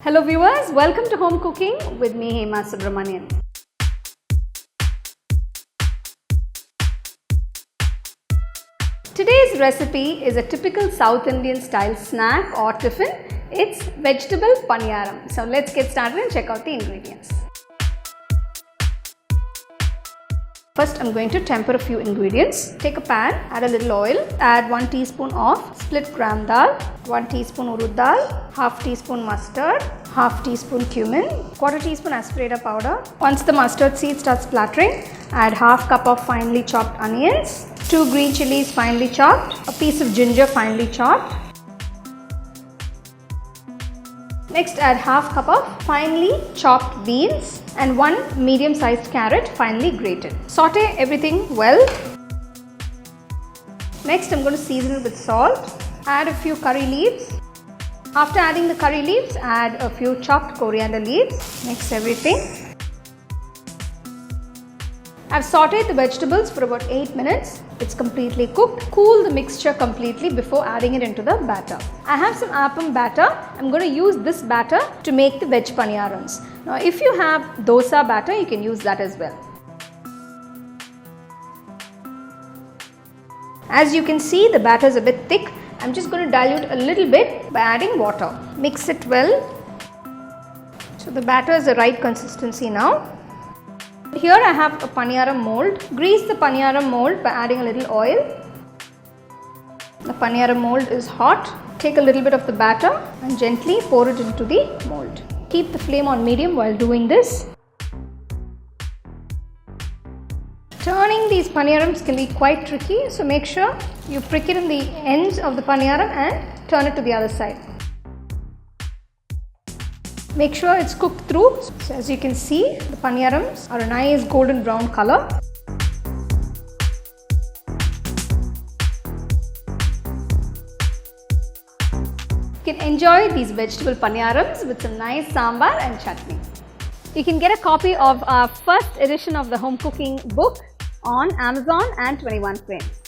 Hello viewers, welcome to Home Cooking with me Hema Subramanian. Today's recipe is a typical South Indian style snack or tiffin. It's vegetable paniyaram. So let's get started and check out the ingredients. First, I'm going to temper a few ingredients. Take a pan, add a little oil, add 1 teaspoon of split gram dal, 1 teaspoon urad dal, half teaspoon mustard, half teaspoon cumin, quarter teaspoon asafoetida powder. Once the mustard seed starts splattering, add half cup of finely chopped onions, 2 green chilies finely chopped, a piece of ginger finely chopped. Next, add half cup of finely chopped beans and 1 medium-sized carrot finely grated. Saute everything well. Next, I'm going to season it with salt. Add a few curry leaves. After adding the curry leaves, add a few chopped coriander leaves. Mix everything. I've sauteed the vegetables for about 8 minutes. It's completely cooked. Cool the mixture completely before adding it into the batter. I have some Appam batter. I'm going to use this batter to make the veg paniyarams. Now if you have dosa batter, you can use that as well. As you can see, the batter is a bit thick. I'm just going to dilute a little bit by adding water. Mix it well. So the batter is the right consistency now. Here I have a paniyaram mold. Grease the paniyaram mold by adding a little oil. The paniyaram mold is hot. Take a little bit of the batter and gently pour it into the mold. Keep the flame on medium while doing this. Turning these paniyarams can be quite tricky, so make sure you prick it in the ends of the paniyaram and turn it to the other side. Make sure it's cooked through. So as you can see, the paniyarams are a nice golden brown color. You can enjoy these vegetable paniyarams with some nice sambar and chutney. You can get a copy of our first edition of the home cooking book on Amazon and 21 Frames.